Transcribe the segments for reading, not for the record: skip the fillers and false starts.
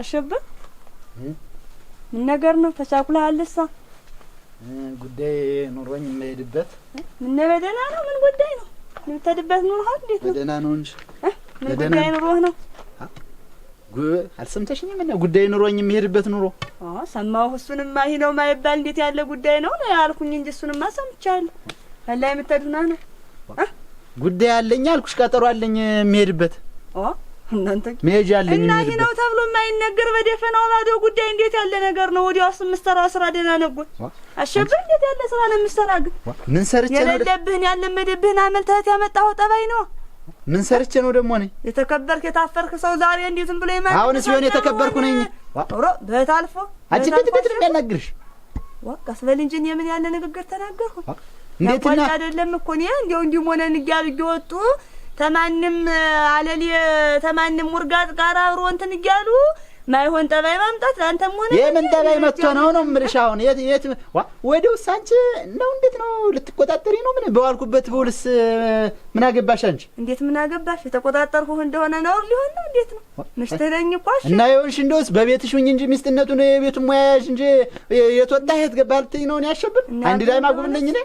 አሸብር ምን ነገር ነው ተቻኩለሃልሳ? ጉዳይ ኑሮኝ የምሄድበት። ምን በደና ነው? ምን ጉዳይ ነው? ምን ተድበት ነው? እንዴት ነው? በደና ነው እንጂ ምን ጉዳይ ኑሮህ ነው? አልሰምተሽኝም? ምን ጉዳይ ኑሮኝ የምሄድበት ኑሮ? ሰማሁ። እሱንማ ይሄ ነው ማይባል እንዴት ያለ ጉዳይ ነው ያልኩኝ እንጂ እሱንማ ሰምቻለሁ። አላይ የምትሄዱና ነው? ጉዳይ አለኝ አልኩሽ፣ ቀጠሮ አለኝ የምሄድበት። እናንተ መሄጃ አለኝ እና ይሄ ነው ተብሎ የማይነገር በደፈናው ባዶ ጉዳይ እንዴት ያለ ነገር ነው? ወዲያውስ የምትሰራ ስራ ደህና ነው። አሸብር እንዴት ያለ ስራ ነው የምትሰራ? ግን ምን ሰርቼ ነው? የሌለብህን ያለመደብህን አመልተህ ያመጣኸው ጠባይ ነው። ምን ሰርቼ ነው ደግሞ ነኝ? የተከበርክ የታፈርክ ሰው ዛሬ እንዴት ዝም ብሎ ይማር? አሁንስ ቢሆን የተከበርኩ ነኝ። ኦሮ በታልፎ አንቺ ቤት የሚያናግርሽ ወቃስ በል እንጂ የምን ያለ ንግግር ተናገርኩ? እንዴትና አይደለም እኮ ነው እንዴው ሆነን እያወጡ ተማንም አለሊ ተማንም ሙርጋጥ ጋር አብሮ እንትን እያሉ ማይሆን ጠባይ ማምጣት አንተም ሆነ የምን ጠባይ መጥቶ ነው የምልሽ? አሁን የት ወዲው ሳንቺ ነው? እንዴት ነው ልትቆጣጠሪ ነው? ምን በዋልኩበት በውልስ ምን አገባሽ አንቺ? እንዴት ምን አገባሽ? የተቆጣጠርኩህ እንደሆነ ነው ሊሆን ነው? እንዴት ነው ምሽተረኝ ቋሽ እና ይኸውልሽ እንደውስ በቤትሽ ሁኝ እንጂ ሚስትነቱን የቤቱን ሙያያሽ እንጂ የትወጣ የት ገባህ ልትይ ነው? ያሸብር አንድ ላይ ማጉብል ነኝ እኔ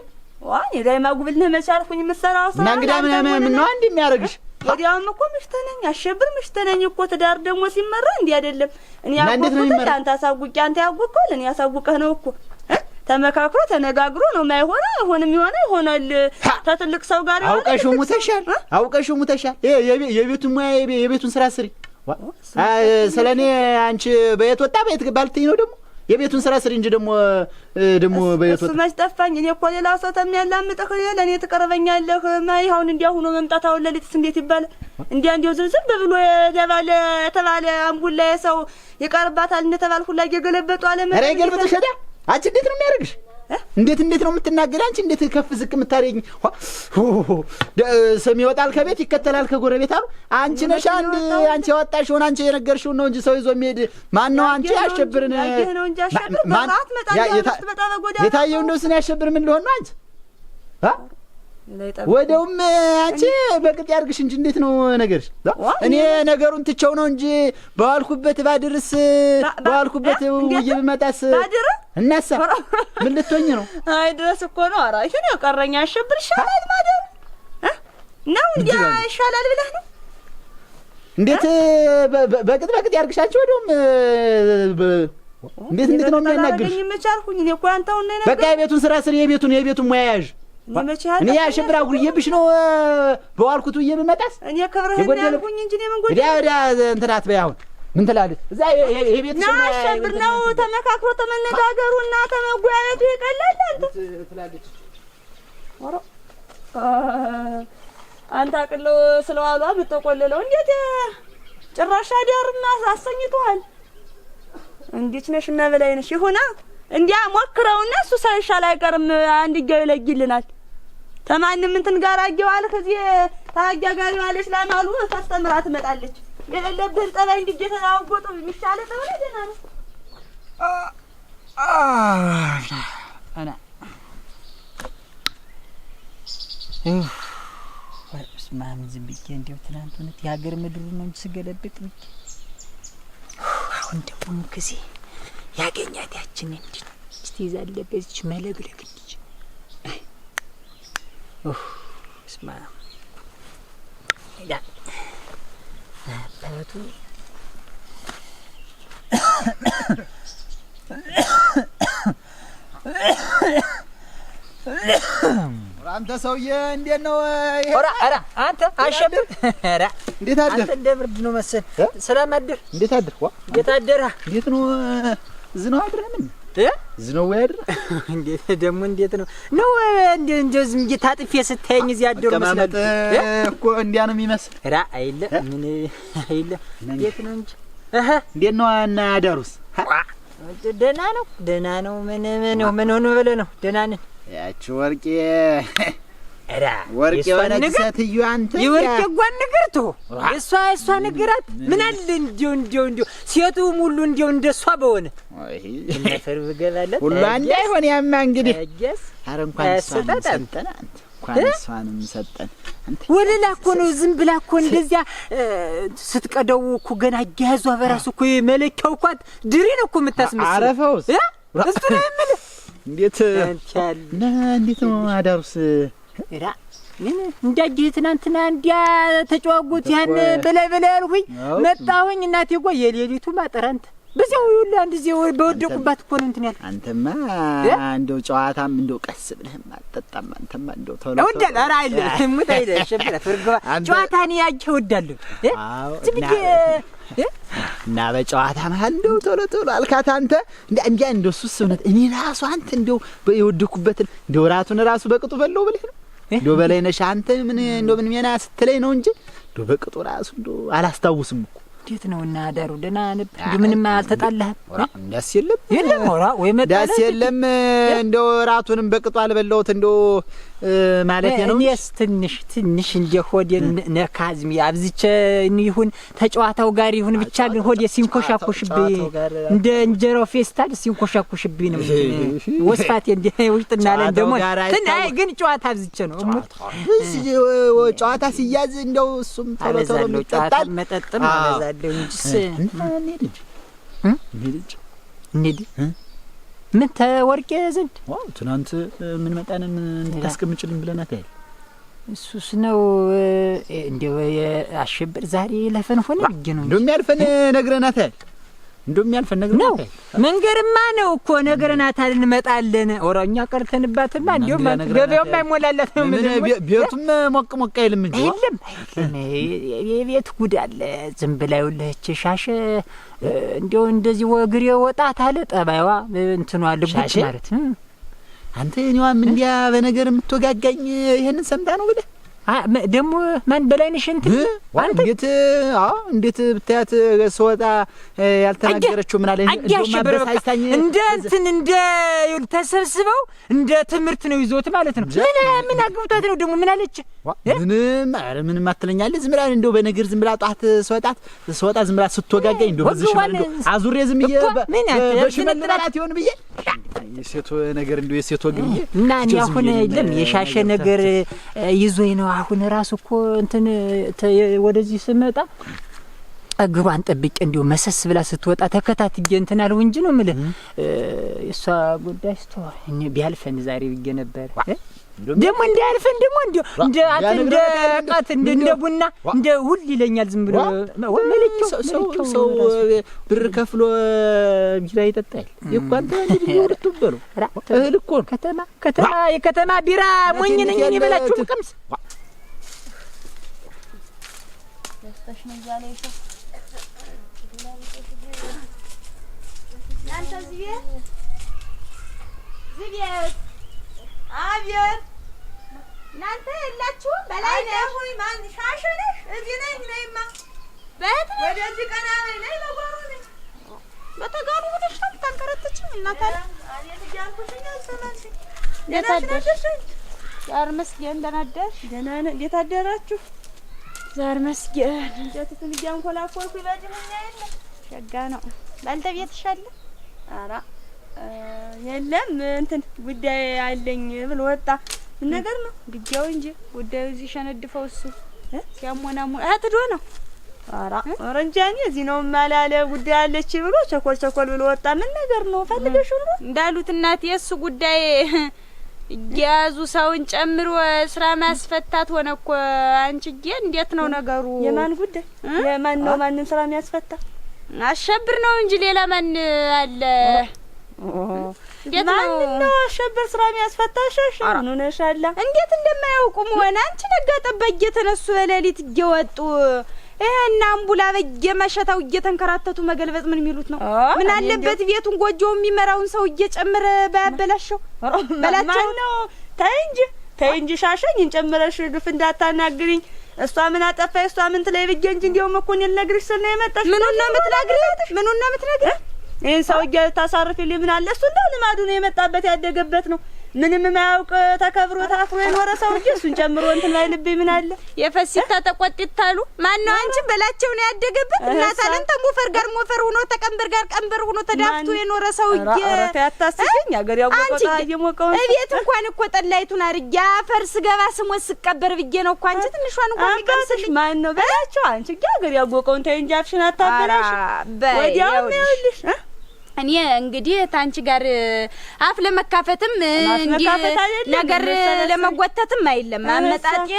ዋኔ ላይ ማጉብል ነው መቻልኩኝ የምትሰራው ሰው እና እንግዲህ ምን ነው አንድ የሚያረግሽ? ወዲያውም እኮ ምሽተነኝ አሸብር ምሽተነኝ እኮ ትዳር ደግሞ ሲመራ እንዴ አይደለም? እኔ ያውቁት አንተ አሳውቂ አንተ ያውቁት እኔ ያሳውቀህ ነው እኮ ተመካክሮ ተነጋግሮ ነው ማይሆነ አይሆንም ይሆናል ተትልቅ ሰው ጋር አውቀሽው ሙተሻል የቤቱን ሙያ የቤቱን ስራ ስሪ ስለኔ አንቺ በየት ወጣ በየት ባልትኝ ነው ደግሞ የቤቱን ስራ ስሪ እንጂ ደግሞ በየት ወጣ እሱ ጠፋኝ። እኔ እኮ ሌላ ሰው ተሚያላምጥህ ለኔ ትቀርበኛለህ ማይ አሁን እንዲያ ሆኖ መምጣት አሁን ለሊትስ እንዴት ይባላል? እንዲያው ዝም ብሎ የተባለ አምቡላ ሰው ይቀርባታል እንደተባልኩ ላይ የገለበጡ አለ ማለት ነው። ገለበጡ ሸዳ አንቺ እንዴት ነው የሚያደርግሽ? እንዴት ነው የምትናገሪ አንቺ? እንዴት ከፍ ዝቅ የምታረጊኝ? ስም ይወጣል ከቤት ይከተላል ከጎረቤት አሉ። አንቺ ነሽ አንቺ ያወጣሽውን አንቺ የነገርሽውን ነው እንጂ ሰው ይዞ የሚሄድ ማን ነው? አንቺ ያሸብርን የታየው እንደው ስን ያሸብር ምን ሊሆን ነው አንቺ? ወደውም አንቺ በቅጥ ያርግሽ እንጂ እንዴት ነው ነገርሽ? እኔ ነገሩን ትቸው ነው እንጂ በዋልኩበት ባድርስ በዋልኩበት ውዬ ብመጣስ እናሳ ምን ልትሆኝ ነው? አይ ድረስ እኮ ነው። ኧረ እሺ ነው ቀረኛ አሸብር ይሻላል ማደር ነው እንዴ? ይሻላል ብለህ ነው? እንዴት በቅጥ ያርግሽ አንቺ? ወደውም እንዴት ነው የሚያናግርሽ? እኔ መቻልኩኝ እኔ እኮ አንተው ነኝ። በቃ የቤቱን ስራ ስሪ የቤቱን ሙያ ያዥ። እኔ ያሸብር አጉልዬብሽ ነው በዋልኩት ውዬ ብመጣስ? እኔ ከብረህ ያልኩኝ እንጂ ምን ጎዴ ወዲያ እንትናት በይ አሁን ምን ትላለህ? እዛ የቤት ስም ያሸብር ነው ተመካክሮ ተመነጋገሩና ተመጓያቱ ይቀላል አንተ ትላለች። ኦሮ አንተ አቅለው ስለዋሏ ብትቆለለው እንዴት ጭራሽ አዳርና አሰኝቷል። እንዴት ነሽ እና በላይ ነሽ ይሁና እንዲያ ሞክረውና እሱ ሳይሻል አይቀርም አንድ ይገው ይለግልናል። ተማንም እንትን ጋር አገው አለ ከዚህ ታጋጋ ጋር ያለች ለማሉ ታስተምራ ትመጣለች። የሌለብህን ጠባይ እንዲጀ ተናውቆጡ የሚሻለ ተወለ ደና ነው። አና ማም ዝም ብዬ እንዲያው ትናንት እውነት የሀገር ምድሩ ነው እንጂ ስገለብጥ ብዬ አሁን ደግሞ ጊዜ ያገኛት ያችን እንዴ እስቲ ይዛለበች መለግለግ እንጂ ስማ ያ አባቱ አንተ ሰውዬ እንዴት ነው? ኧረ አንተ አሸብር ኧረ እንዴት አደር? አንተ እንደ ብርድ ነው መሰል ሰላም አደር። እንዴት አደር? እንዴት አደረ? እንዴት ነው ዝናው አድረንም ዝናው ያድር እንዴት ደግሞ እንዴት ነው እንደው ዝም ታጥፌ ስታየኝ እዚህ አደሩ መስለት እኮ እንዲያ ነው የሚመስል። ራ አይለ ምን አይለ እንዴት ነው እንጂ እንዴት ነው እና ያዳሩስ? ደህና ነው ምን ሆነ በለ ነው ደህና ነን። ያቺ ወርቄ ራ ወርቄ ወነግሰት እዩ አንተ ይወርቄ ጓን ንግርቱ እሷ ንግራት ምን አለ እንዲው ሴቱ ሙሉ እንዲው እንደሷ በሆነ ነፈር በገባለት ሁሉ አንድ አይሆን ያማ እንግዲህ አጀስ አረ እንኳን ሰንተና እንኳን እሷንም ሰጠን። ወለላ እኮ ነው ዝም ብላ እኮ እንደዚያ ስትቀደው እኮ ገና አያያዟ በራሱ እኮ መለኪያው እኮ ድሪ ነው እኮ የምታስመስለው። አረፈውስ እሱ ነው የምልህ። እንዴት ነው አዳሩስ? ምን እንዳጅህ ትናንትና እንዲያ ተጫዋጉት ያን በላይ ያልሁኝ መጣሁኝ። እናቴ እኮ የሌሊቱ ማጠራንት በዚያው ይውላ እንደዚህ በወደቁባት እኮ ነው እንትን ያለ። አንተማ እንደው ጨዋታም እንደው ቀስ ብለህም አትጠጣም። አንተማ እንደው ቶሎ ወዳለ ኧረ አይደለም ሙታይለ ሸብረ ፍርግባ ጨዋታን ያጅህ ወዳለሁ ዝብዬ እና በጨዋታ መሀል እንደው ቶሎ አልካት። አንተ እንዲያ እንደው እሱስ እውነት እኔ ራሱ አንተ እንደው የወደኩበትን እንደው ራቱን ራሱ በቅጡ በለው ብለህ ነው እንደው በላይ ነሽ አንተ ምን እንደው ምን ሚና ስትለኝ ነው እንጂ እንደው በቅጡ ራሱ እንደው አላስታውስም እኮ። እንዴት ነው እና ዳሩ ደህና ነበር? እንዴ ምንም አልተጣላህም? ደስ የለም ወይ መጣላት ደስ የለም። እንደው ራቱንም በቅጡ አልበላሁት እንደው ማለት ነው። እኔስ ትንሽ እንደ ሆዴ ነካዝም አብዝቼ ይሁን ተጫዋታው ጋር ይሁን ብቻ ግን ሆዴ ሲንኮሻኮሽብኝ እንደ እንጀራው ፌስታል ሲንኮሻኮሽብኝ ነው ወስፋቴ እንደ ውስጥና አለ ደሞ አይ ግን ጨዋታ አብዝቼ ነው እዚህ ጨዋታ ሲያዝ እንደው እሱም ቶሎ ይጠጣል መጠጥም አበዛለሁ እንጂስ እንዴ ምን ተወርቄ ዘንድ ትናንት ምን መጣንን እንድታስቀምጭልን ብለናት አይደል? እሱስ ነው እንደው አሸብር ዛሬ ለፈን ሆነ ብዬ ነው እንደሚያልፈን ነግረናት አይደል? እንደሚያልፈን ነግረናት አይደል? መንገርማ ነው እኮ ነግረናታል እንመጣለን። ወራኛ ቀርተንባትማ እንደው ገበያው ማይሞላላት ነው። ምን ቤቱም ሞቅ አይልም እንጂ አይልም የቤት ጉድ አለ። ዝም ብላ ይውለች ሻሽ እንደው እንደዚህ ወግሬ ወጣት አለ ጠባይዋ እንትኗ ልቡጭ ማለት አንተ እኔዋም እንዲያ በነገር የምትወጋጋኝ ይሄንን ሰምታ ነው ብለህ ደግሞ ማን በላይነሽ እንትን አንተ እንዴት ብታያት ሰወጣ ያልተናገረችው ምን አለ እንደማበሳይታኝ እንደ እንትን እንደ ተሰብስበው እንደ ትምህርት ነው ይዞት ማለት ነው። ምን አግብቷት ነው ደግሞ ምን አለች? ምንም አትለኛለህ። ዝም ብላ እንደው በነገር ዝም ብላ ጧት ሰወጣ ዝም ብላ ስትወጋጋኝ እንደው በዚህ ሽማል እንደው አዙሬ ዝም ብዬ በሽመል ራት ይሆን ብዬ የሴቶ ነገር እንደው የሴቶ ግን እና አሁን የለም የሻሸ ነገር ይዞኝ ነው። አሁን ራሱ እኮ እንትን ወደዚህ ስመጣ እግሯን ጠብቄ እንዲሁ መሰስ ብላ ስትወጣ ተከታትዬ እንትን አልሁ እንጂ ነው የምልህ። እሷ ጉዳይ ስተው እኔ ቢያልፈን ዛሬ ብዬ ነበር። ደግሞ እንዲያልፈን ደግሞ እንደ እንደ ቃት እንደ ቡና እንደ ሁሉ ይለኛል ዝም ብሎ ሰው ብር ከፍሎ ቢራ ይጠጣል። የኳንተ እንዴት ነው እህል እኮ የከተማ ቢራ ሞኝ ነኝ እኔ በላችሁ ቀምስ ደስታሽ ነው ያለ ይሰ አንተ ዝቤት አብየት እናንተ የላችሁም? በላይ ነው ሆይ ማን ሻሸነሽ? እዚህ ነኝ ነይማ በት ወደዚህ ቀና ነይ ለጓሮ ነኝ በተጋሩ ሆነሽ ታንከረተችኝ እናታ አኔ ልጃልኩሽኝ አልሰማሽ ለታደሽ ዛር መስገን ለናደሽ ደህና ነን። እንዴት አደራችሁ? ዛር መስገን እንዴትም እያንኮላኮልኩ ይበጅልኛ የለ ሸጋ ነው ባልተቤትሽ አለ? ኧረ የለም እንትን ጉዳይ አለኝ ብሎ ወጣ። ምን ነገር ነው? ግጃው እንጂ ጉዳዩ እዚህ ሸነድፈው እሱ ሲያሞናሙ አትዶ ነው። ኧረ እንጃ እኔ እዚህ ነው ማላለ ጉዳይ አለች ብሎ ቸኮል ብሎ ወጣ። ምን ነገር ነው ፈልገሽው ነው እንዳሉት እናቴ የሱ ጉዳይ እያያዙ ሰውን ጨምሮ ስራ ማስፈታት ሆነ እኮ። አንቺዬ እንዴት ነው ነገሩ? የማን ጉዳይ? የማን ነው ማንን ስራ የሚያስፈታ? አሸብር ነው እንጂ ሌላ ማን አለ? እንዴት ነው አሸብር ስራ የሚያስፈታሽ? ምን ሆነሻላ? እንዴት እንደማያውቁ ሆነ። አንቺ ነጋ ጠባቂ የተነሱ በሌሊት እየወጡ ይሄና አምቡላ በየመሸታው እየተንከራተቱ መገልበጥ ምን የሚሉት ነው? ምን አለበት ቤቱን ጎጆው የሚመራውን ሰው እየጨመረ ባያበላሽው በላቸው ነው። ተይ እንጂ ሻሸኝ እንጨምረሽ ግፍ እንዳታናግሪኝ። እሷ ምን አጠፋ እሷ ምን ትለይ ብዬ እንጂ እንዲያው መኮን ልነግርሽ ስለ ነው የመጣሽ። ምኑን ነው የምትነግሪኝ? ይሄን ሰውዬ ታሳርፊልኝ ምን አለ? እሱ እንደው ልማዱ ነው የመጣበት ያደገበት ነው። ምንም የማያውቅ ተከብሮ ታፍሮ የኖረ ሰው እንጂ እሱን ጨምሮ እንትን ባይልብኝ ምን አለ የፈሲታ ተቆጥታሉ ማነው አንቺ በላቸው ነው ያደገበት እናት አለን ተሞፈር ጋር ሞፈር ሆኖ ተቀንበር ጋር ቀንበር ሆኖ ተዳፍቶ የኖረ ሰውዬ አረታ ያታስገኝ አገር ያወቀው ታየሞቀው እቤት እንኳን እኮ ጠላይቱን አርጃ ፈርስ ገባ ስሞት ስቀበር ብዬ ነው እኮ አንቺ ትንሿን እንኳን የሚቀርስልሽ ማን ነው በላቸው አንቺ አገር ያወቀው እንተ እንጂ አፍሽን አታበላሽ ወዲያው ነው ይልሽ እኔ እንግዲህ ታንቺ ጋር አፍ ለመካፈትም እንዲህ ነገር ለመጎተትም አይደለም አመጣጤ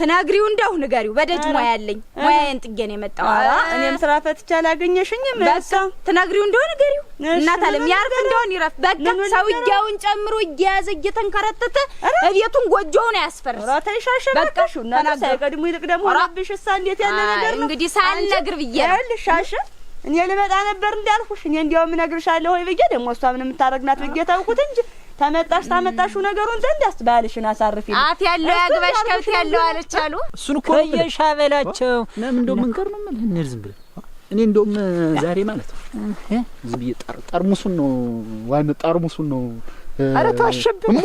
ትናግሪው እንደው ንገሪው በደጅ ሙያ ያለኝ ሙያዬን ጥጌ ነው የመጣው እኔም ስራ ፈትቻ ላገኘሽኝም በቃ ትናግሪው እንደው ንገሪው እናት አለም ያርፍ እንደው ይረፍ በቃ ሰውዬውን ጨምሮ እያያዘ እየተንከረተተ እቤቱን ጎጆውን ያስፈርስ ራተሻሽ በቃሽ እና ሳይቀድሙ ይልቅ ደግሞ ረብሽሳ እንዴት ያለ ነገር ነው እንግዲህ ሳልነግር ብዬ ልሻሽ እኔ ልመጣ ነበር እንዳልኩሽ እኔ እንዲያውም እነግርሻለሁ ወይ ብዬ ደግሞ እሷ ምን የምታረግናት ብዬ ታውቁት እንጂ ታመጣሽው ነገሩን ዘንድ ያስባልሽን አሳርፊ አፍ ያለው ያግባሽ ከብት ያለው አለች አሉ እሱን እኮ የሻበላቸው ለምን እንደው መንከር ነው ማለት እንር ዝም ብለ እኔ እንደውም ዛሬ ማለት ነው ዝም ብዬ ጠርሙሱን ነው ዋና ጠርሙሱን ነው አረ ተዋሸብኝ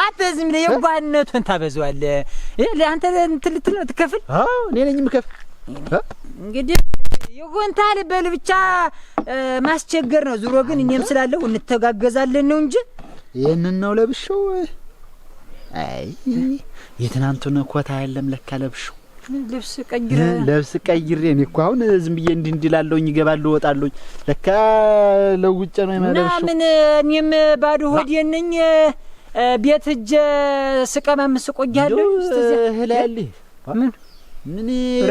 አትዝም ነው የጓነቱን ታበዛዋለህ ለአንተ እንትን ልትል ነው ትከፍል እኔ ነኝ የምከፍል እንግዲህ ይሁንታል በል ብቻ ማስቸገር ነው ዙሮ ግን እኛም ስላለው እንተጋገዛለን ነው እንጂ ይሄንን ነው ለብሽው አይ የትናንቱን ኮታ የለም ለካ ለብሽው ልብስ ቀይሬ እኔ እኮ አሁን ዝም ብዬ እንዲላልኝ ይገባለሁ ወጣለኝ ለካ ለውጭ ነው የማለብሽው ምን እኔም ባዶ ሆዴን ነኝ ቤት እጄ ስቀማምስ ቆያለሁ ህላልህ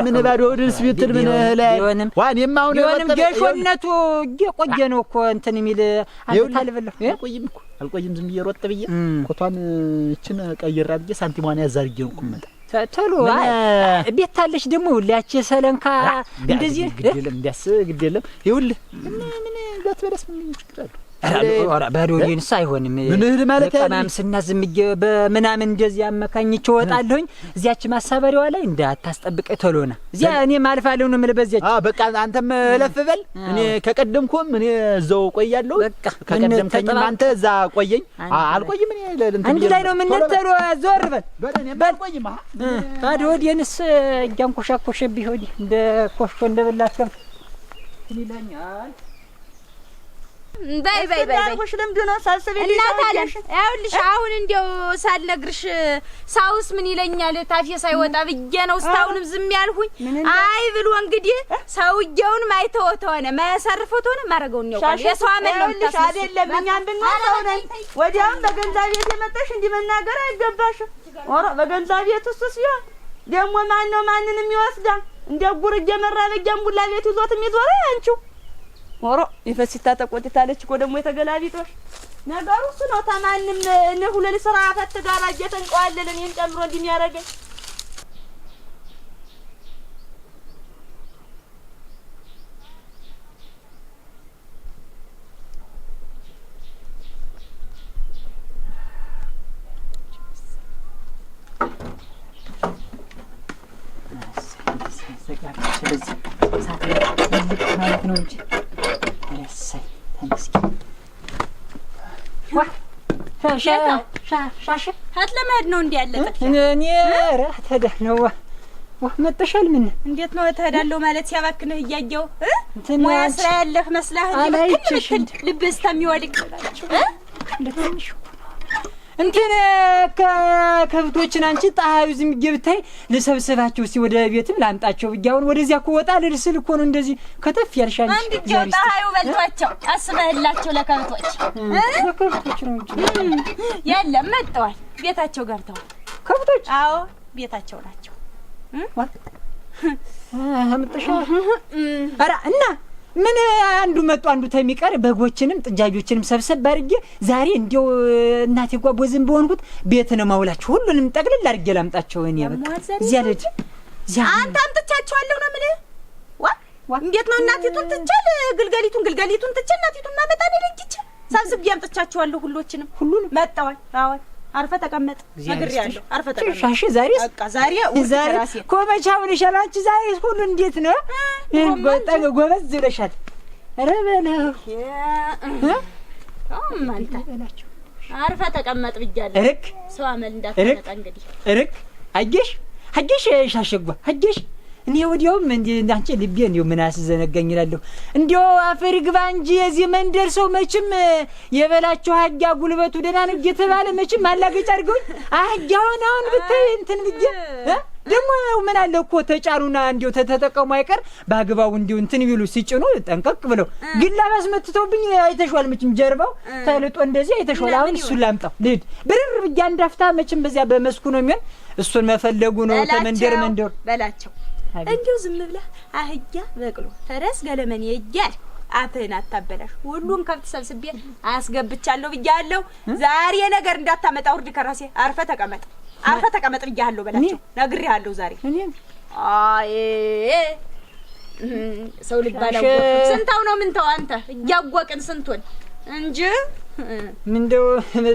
ምን ባዶ ወድስ ቤትል ምን ላይ ዋኔም አሁን የሆነም ገሾነቱ እየቆየ ነው እኮ እንትን የሚል አንተ ታልበለህ አልቆይም ዝም ብዬ ሮጥ ብዬ ኮቷን እችን ቀይራ ብዬ ሳንቲሟን ያዛርጌ ነው ኩመጣ ተሎ ቤት ታለሽ ደግሞ ያቺ ሰለንካ እንደዚህ ግዴለም እንዲያስ ግዴለም ይውልህ ምን ጋት በለስ ምን ይችላል ኧረ ባዶ ሊንስ አይሆንም ምን እህል ማለት ተማም ስናዝምጌ በመናምን እንደዚህ አመካኝቼ ወጣለሁኝ እዚያች ማሳበሪያዋ ላይ እንዳታስጠብቀ ቶሎና እዚያ እኔ ማልፋለሁ ነው የምልበዚያች በቃ አንተም ለፍበል እኔ ከቀደምኩም እኔ እዛው ቆያለሁ ከቀደምከኝ አንተ እዛ ቆየኝ አልቆይም እኔ አንድ ላይ ነው የምንተሎ ዞር በል ባልቆይም ባዶ ሊንስ እያንኮሻኮሸብኝ ሆዲ እንደ ኮሽኮ እንደበላከም ይላኛል ባይ አልኩሽ ለምንድን ነው ሳልሰበኝ እናት አለሽ ያውልሽ አሁን እንደው ሳልነግርሽ ሳውስ ምን ይለኛል ታፊ ሳይወጣ ብዬ ነው ስታውንም ዝም ያልሁኝ አይ ብሎ እንግዲህ ሰውየውን ማይተወት ሆነ ማያሳርፈው ሆነ ማረገውን ነው የሰው አመል ነው አይደለም እኛን ብንወጣው ነን ወዲያውም በገንዛ ቤት የመጣሽ እንዲህ መናገር አይገባሽም ኦራ በገንዛ ቤት ውስጥ ሲሆን ደግሞ ማን ነው ማንንም ይወስዳ እንደ ጉርጀ መራበጃም ቡላ ቤት ይዞት የሚዞር አንቺው ኦሮ ይፈሲታ ተቆጥታለች እኮ ደግሞ የተገላቢጦሽ ነገሩ እሱ ነው ታማንም እነ ሁሉ ለስራ ፈት ጋር አጀተንቀዋለን እኔን ጨምሮ እንደሚያረገኝ ሀት ለማድ ነው እንዴ ያለበት እኔ ራህ ተደህነው መጥተሻል ምን እንዴት ነው ተዳለው ማለት ሲያባክነህ እያየው ሙያ ስራ ያለህ መስላህ ልብስ ተሚወልቅ እንደትንሽ እንትን ከከብቶችን አንቺ ጣሃዩ ዝም ገብታይ ለሰብሰባቸው እስቲ ወደ ቤትም ላምጣቸው ብያውን ወደዚያ እኮ ወጣ ልልስል እኮ ነው እንደዚህ ከተፍ ያልሻል አንድ ጆ ጣሃዩ በልቷቸው አስበህላቸው ለከብቶች ለከብቶች ነው እንጂ የለም መጥተዋል ቤታቸው ገብተዋል ከብቶች አዎ ቤታቸው ናቸው አምጥሻ አራ እና ምን አንዱ መጡ አንዱ ተሚቀር በጎችንም ጥጃጆችንም ሰብሰብ አድርጌ ዛሬ እንዴው እናቴ ጓቦዝም በሆንኩት ቤት ነው ማውላችሁ ሁሉንም ጠቅልል አድርጌ ላምጣቸው እኔ በቃ እዚያ ልጅ አንተ አምጥቻቸዋለሁ ነው ምን እንዴት ነው እናቲቱን ትቻል ግልገሊቱን ትቻል እናቲቱን ማመጣ ነው ለጅች ሰብስብ ያምጥቻቸዋለሁ ሁሉንም መጣዋል አዎ አርፈ ተቀመጥ ነግሬያለሁ አርፈ ተቀመጥ ሻሽ ዛሬ ኮመቻውን ሸላንቺ ዛሬ ሁሉ እንዴት ነው በጣም ጎበዝ ዝለሻል ኧረ በለው ማንታ አርፈ ተቀመጥ ብያለሁ። እርክ ሰው አመል እንዳትመጣ እንግዲህ እርክ አየሽ ሻሸጓ አየሽ እኔ ወዲያውም እንዳንቺ ልቤ እንዲው ምን አስዘነጋኝ እላለሁ። እንዲው አፈር ግባ እንጂ የዚህ መንደር ሰው መቼም የበላቸው አህያ ጉልበቱ ደህና ነው እየተባለ መቼም ማላገጫ አድርገውኝ አህያውን አሁን ብታይ እንትን ልጅ ደግሞ ምን አለ እኮ ተጫኑና እንዲው ተተጠቀሙ አይቀር ባግባው እንዲው እንትን ቢሉ ሲጭኑ ጠንቀቅ ብለው ግን ላባስመትተውብኝ አይተሽዋል። መቼም ጀርባው ተልጦ እንደዚህ አይተሽዋል። አሁን እሱን ላምጣው ልሂድ ብርር ብያ እንዳፍታ መቼም በዚያ በመስኩ ነው የሚሆን እሱን መፈለጉ ነው ተመንደር መንደር በላቸው። እንዲው ዝም ብለህ አህያ በቅሎ ፈረስ ገለመኔ እያል አፍህን አታበላሽ። ሁሉን ከብት ሰብስቤ አስገብቻለሁ ብያለሁ። ዛሬ ነገር እንዳታመጣ ውርድ ከራሴ አርፈ ተቀመጥ ብያለሁ በላቸው። ነግሬሃለሁ ዛሬ አይ ሰው ልባላው ስንታው ነው ምን ተው አንተ እያወቅን ስንቱን እንጂ ምንድነው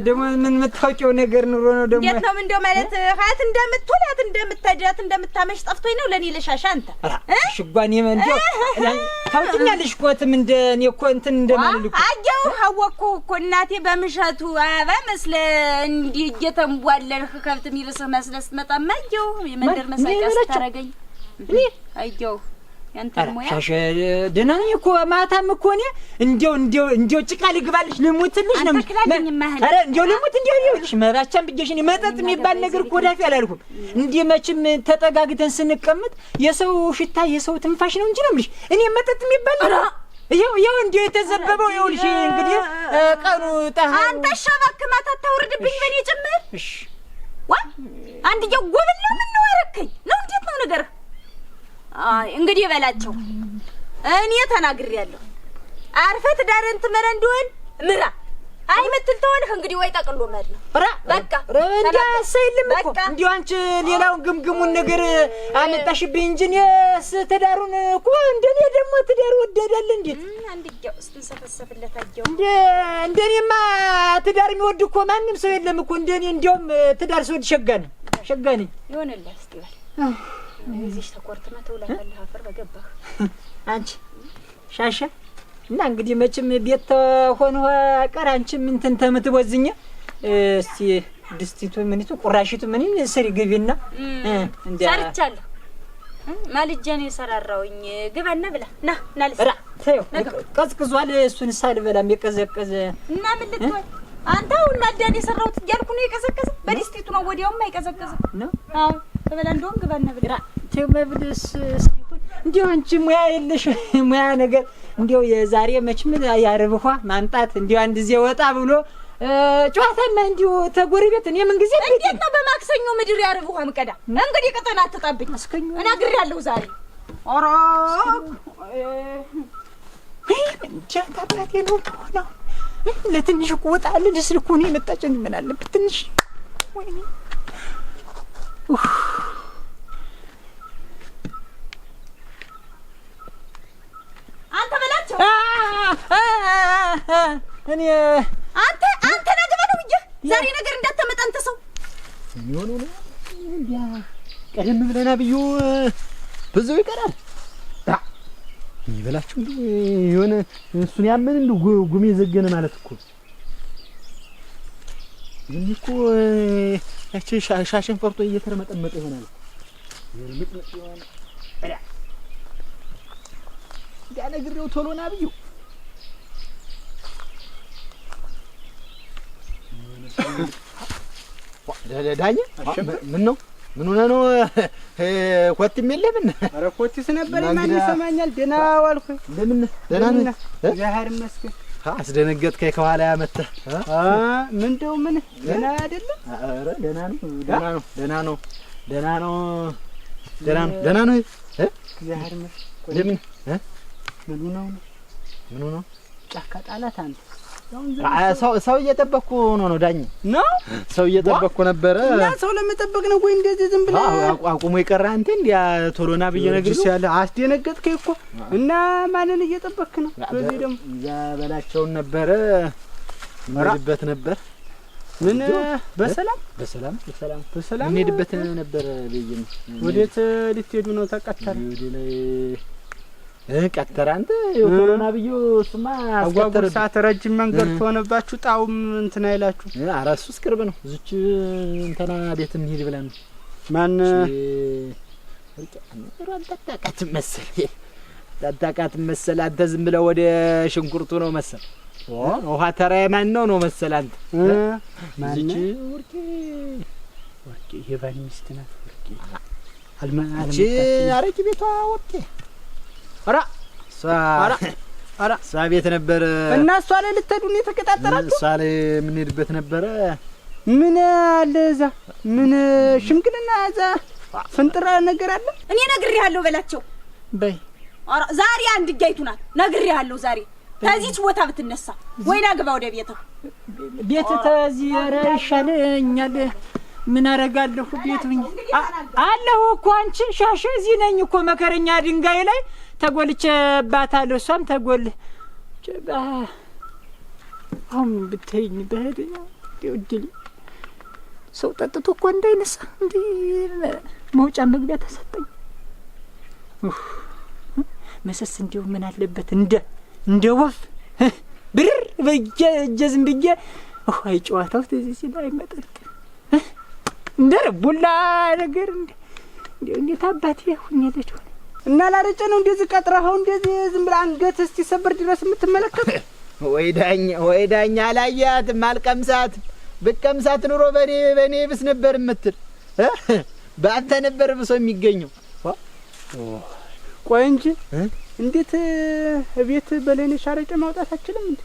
ደግሞ ምን መታወቂው ነገር ኑሮ ነው ደግሞ እንዴት ነው ምንድነው ማለት ሀያት እንደምትውላት እንደምታጃት እንደምታመሽ ጠፍቶኝ ነው ለኔ ለሻሻ አንተ ሽጓኔ ምንድነው ታውቂኛለሽ ኮትም እንደኔ እኮ እንትን እንደማልልኩ አየው ሀወኩ እኮ እናቴ በምሻቱ አባ መስለ እንዲህ እየተንቧለልህ ከብት የሚልስህ መስለስ መጣማየው የመንደር መሳቂያ አስተረገኝ እኔ አየው ያንተ ሞያ ሻሸ ደህና ነኝ እኮ ማታም እኮ እኔ እንዴው ጭቃ ልግባልሽ ልሙትልሽ ነው አረ እንዴው ልሙት እንዴው ይልሽ መባቻም ብዬሽ እኔ መጠጥ የሚባል ነገር እኮ ዳፊ አላልኩም። እንዴ መቼም ተጠጋግተን ስንቀመጥ የሰው ሽታ የሰው ትንፋሽ ነው እንጂ ነው የምልሽ እኔ መጠጥ የሚባል ይኸው እንዴው የተዘበበው ይኸውልሽ እንግዲህ ቀኑ ጣህ አንተ ሸባክ ማታ ታውርድብኝ በኔ ጭምር እሺ ዋ አንድ የጎብል ነው ምን ነው አረከኝ ነው እንዴት ነው ነገር አይ እንግዲህ በላቸው እኔ ተናግሬያለሁ። አርፈት ዳርን ትመራ እንደሆን ምራ አይ መትል ተወልህ እንግዲህ ወይ ጠቅሎ ማለት ነው በቃ ረንዳ ሰይልም እኮ እንዲው አንቺ ሌላውን ግምግሙን ነገር አመጣሽብኝ እንጂ እኔስ ተዳሩን እኮ እንደኔ ደግሞ ትዳር ወደዳል እንዴ አንድየው ስትሰፈሰፍለት አየው እንደኔማ ትዳር የሚወድ እኮ ማንም ሰው የለም እኮ እንደኔ እንዲያውም ትዳር ሰው ሸጋኝ ይሆንልህ እስቲ በል እዚህ ተቆርጥና ተውላታለህ አፈር በገባህ አንቺ ሻሻ እና እንግዲህ መቼም ቤት ሆኖ ቀር አንቺም እንትን ተምትወዝኛ እስቲ ድስቲቱ ምንቱ ቁራሽቱ ምንን ሰሪ ግቢና እንዴ ሰርቻለሁ ማልጀኔ ሰራራውኝ ግባና ብላ ና ልስ ተው ቀዝቅዟል እሱን ሳልበላም የቀዘቀዘ እና ምን ልትወይ አንተውን ማዳን የሰራውት እያልኩ ነው የቀዘቀዘ በድስቲቱ ነው ወዲያውም አይቀዘቀዘ ነው አዎ ተበላ እንደውም ግባና ብላ ተው መብልስ ሳይሆን እንዴው አንቺ ሙያ የለሽ ሙያ ነገር እንዴው የዛሬ መችም ያርብኳ ማምጣት እንዴው አንድ ጊዜ ወጣ ብሎ ጨዋታና እንዴው ተጎረቤት እኔ ምን ጊዜ እንዴት ነው በማክሰኞ ምድር ያርብኳ ምቀዳ እንግዲህ ቀጠና አትጣብኝ አስከኙ እናግሬያለሁ ዛሬ ኦሮ ጃንታባቴ ነው ነው ለትንሽ ቆጣ ለድስልኩ ነው የመጣችኝ ምን አለበት ትንሽ ወይኔ አንተ በላቸው እኔ አንተ ነገ ነው ብዬ ዛሬ ነገር እንዳትመጣ አንተ ሰው ምን ነው እንዴ ቀደም ብለና ብዩ ብዙ ይቀራል ይበላችሁ የሆነ እሱን ያመን እንደ ጉሜ ዘገነ ማለት እኮ ምን እኮ እቺ ሻሽን ፈርቶ እየተረመጠመጠ ይሆናል የምጥመጥ ይሆናል አላ ያነግሬው ቶሎና ብዩ ዳኛ ምን ነው ምን ሆነ ነው ኮትም የለምን አረ ኮትስ ነበር ማን ይሰማኛል ደና ዋልኩ ለምን ደና ነህ ዛህር መስከ አስደነገጥከኝ ከኋላ ያመጣ ምንድነው ምን ደና አይደለም አረ ደና ነው ደና ነው ዛህር መስከ ለምን ምኑ ነው ጫካ ጣላት አንተ ሰው እየጠበቅኩ ነው ዳኝ ነው ሰው እየጠበቅኩ ነበረ እና ሰው ለመጠበቅ ነው ወይ እንደዚህ ዝም ብለህ አቁሞ ይቀራ አንተ እንዲያ ቶሎና ብዬ ነገር ያለ አስደነገጥከኝ እኮ እና ማንን እየጠበቅክ ነው በዚህ ደግሞ ያበላቸውን ነበረ ምንድበት ነበር ምን በሰላም እንሄድበት ነበር በየነ ወዴት ልትሄዱ ነው ተቀጣጣል ወደ ላይ ቀጠረ አንተ የኮሮና ብዩ ስማ አጓጉር ሰዓት ረጅም መንገድ ተሆነባችሁ ጣውም እንትና አይላችሁ። ኧረ እሱስ ቅርብ ነው። እዚች እንትና ቤት እንሂድ ብለን ማን ታጣቃት መሰል አንተ ዝም ብለህ ወደ ሽንኩርቱ ነው መሰል ውሃ ተራ ማን ነው መሰል አንተ ማን ወርቄ የባል ሚስት ናት። ወርቄ አረቂ ቤቷ ወርቄ ኧረ እሷ ቤት ነበር እና እሷ ላይ ልትሄዱ ነው የተቀጣጠራችሁ? እሷ ላይ የምንሄድበት ነበረ። ምን አለ እዛ? ምን ሽምግልና እዛ ፍንጥራ ነገር አለ? እኔ ነግሬሃለሁ በላቸው በይ። ዛሬ አንድ ጋይቱ ናት ነግሬሃለሁ። ዛሬ ከዚህች ቦታ ብትነሳ ወይና ግባ ወደ ቤትህ። ቤት ተዚህ ኧረ ይሻለኛል። ምን አረጋለሁ? ቤት ሁኝ አለሁ እኮ አንቺ ሻሽ እዚህ ነኝ እኮ መከረኛ ድንጋይ ላይ ተጎልቼባታለሁ። እሷም ተጎል አሁን ብትይኝ በሄደኛ ይወድል ሰው ጠጥቶ እኮ እንዳይነሳ እንዴ መውጫ መግቢያ ተሰጠኝ። መሰስ እንዲው ምን አለበት እንደ ወፍ ብር በእጀዝም ብዬ አይ ጨዋታው እዚህ ሲል አይመጣል እንደ ቡላ ነገር እንዴት አባቴ ሁኝለች ሆነ እና ላረጨ ነው እንደዚህ ቀጥራው እንደዚህ ዝም ብላ አንገት እስቲ ሰበር ድረስ የምትመለከት ወይ ዳኛ አላያት ማልቀምሳት ብቀምሳት ኑሮ በኔ ብስ ነበር የምትል በአንተ ነበር ብሶ የሚገኘው። ቆይ እንጂ እንዴት ቤት በለኔሽ አረጨ ማውጣት አችልም እንዴ?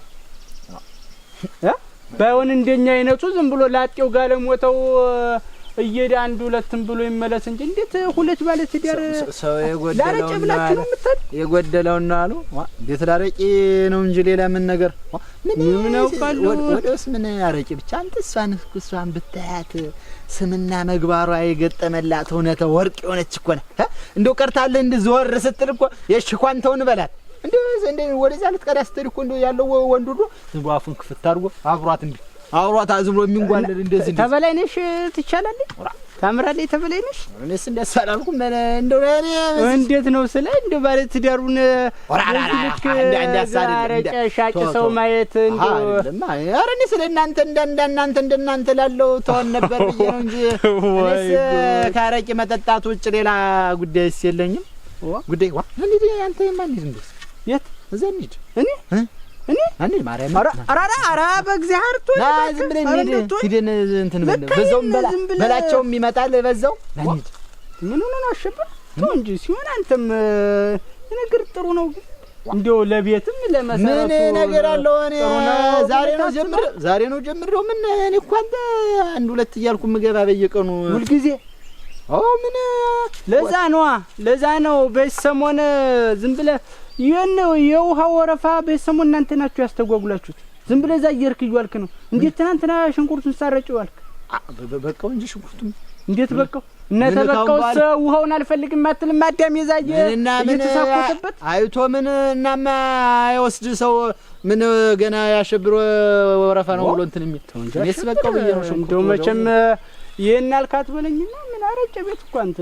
ባይሆን እንደኛ አይነቱ ዝም ብሎ ላጤው ጋር ለሞተው እየዳ አንድ ሁለትም ብሎ ይመለስ እንጂ እንዴት ሁለት ባለ ትዳር ሰው የጎደለው ነው አሉ። እንዴት ላረቂ ነው እንጂ ሌላ ምን ነገር ምን ነው ካሉ ወደስ ምን ያረቂ ብቻ አንተ እሷን ብታያት ስምና መግባሯ የገጠመላት እውነተ ወርቅ የሆነች እኮ ነው። እንደው ቀርታለህ እንደ ዞር ስትል እኮ የሽኳን ተውን በላት እንደው ወደዛ ልትቀዳ ስትል እኮ እንደው ያለው ወንዱ ሁሉ ዝም ብሎ አፉን ክፍት አድርጎ አብሯት እንዴ አውሯት ዝም ብሎ የሚንጓለል እንደዚህ ተበላይነሽ ትቻላለች ታምራለች ተበላይነሽ። እኔስ እንደሳላልኩም እንደው እኔ እንዴት ነው ስለ እንደው ባለ ትዳሩን እንደ ሻጭ ሰው ማየት እንደው ኧረ እኔ ስለ እናንተ እንደናንተ ላለው ተወን ነበር ብዬ ነው እንጂ እኔስ ካረቂ መጠጣት ውጭ ሌላ ጉዳይስ የለኝም። ጉዳይ እንዴ አንተ ማን ይዝም የት እዛ እንሂድ እኔ አንዴ ማርያም አራ በእግዚአብሔር ቶሎ ዝም ብለን ሂደን እንትን በዛውም በላቸውም ይመጣል በዛው እንሂድ። ምን ሆነ ነው አሸበር ተው እንጂ ሲሆን አንተም ነገር ጥሩ ነው እንደው ለቤትም ለመሰረቱ ምን ነገር አለው? እኔ ዛሬ ነው ጀምረው ምን እኔ እኮ አንድ ሁለት እያልኩ ምገባ በየቀኑ ሁልጊዜ ምን ለዛ ነው በሰሞነ ዝም ብለህ የውሃ ወረፋ በሰሞን እናንተ ናችሁ ያስተጓጉላችሁት። ዝም ብለህ እዛ እየርክ ይዋልክ ነው። እንዴት ትናንትና ሽንኩርቱን ሳረጭው ዋልክ? በቃው እንጂ ሽንኩርቱን እንዴት በቃው እና ተበቃውስ ውሃውን አልፈልግም አትልም? አዳም የዛየ እየተሳቆተበት አይቶ ምን እናማ አይወስድ ሰው ምን ገና ያሸብሮ ወረፋ ነው ብሎ እንትን የሚል እኔስ በቃው ብዬ ነው ሽንኩርቱ እንደው መቼም ይሄን አልካት በለኝና ምን አረጨ ቤት እኮ አንተ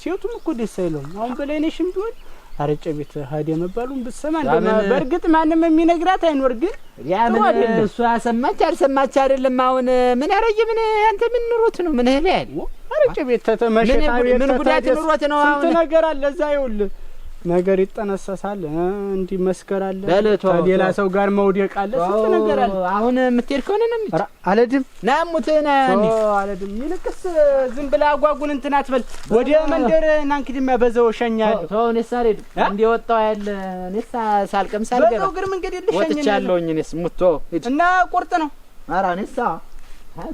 ሴቱም እኮ ደስ አይለውም። አሁን በላይነሽም ቢሆን አረጨ ቤት ሀደ መባሉን ብትሰማ በእርግጥ ማንም የሚነግራት አይኖር። ግን ያምን እሷ ሰማች አልሰማች አይደለም። አሁን ምን አረጀ ምን አንተ ምን ኑሮት ነው ምን ህል ያል አረጨ ቤት ተመሸታ ቤት ምን ጉዳት ኑሮት ነው? አሁን ስንት ነገር አለ እዛ ይኸውልህ ነገር ይጠነሰሳል እንዲህ መስከር አለ ሌላ ሰው ጋር መውደቅ አለ ስንት ነገር አለ። አሁን የምትሄድ ከሆነ ነው አለድም ናሙተና አለድም ይልቅስ ዝም ብላ አጓጉን እንትን አትበል ወደ መንደር እና እንግዲህማ በዛው ሸኛለሁ። ተው እኔስ አልሄድም እንደ ወጣው ያለ እኔስ ሳልቀምስ አልገባ በዛው ግር መንገድ ልሸኝ ወጥቻለሁኝ እኔስ ሙቶ እና ቁርጥ ነው። ኧረ እኔስ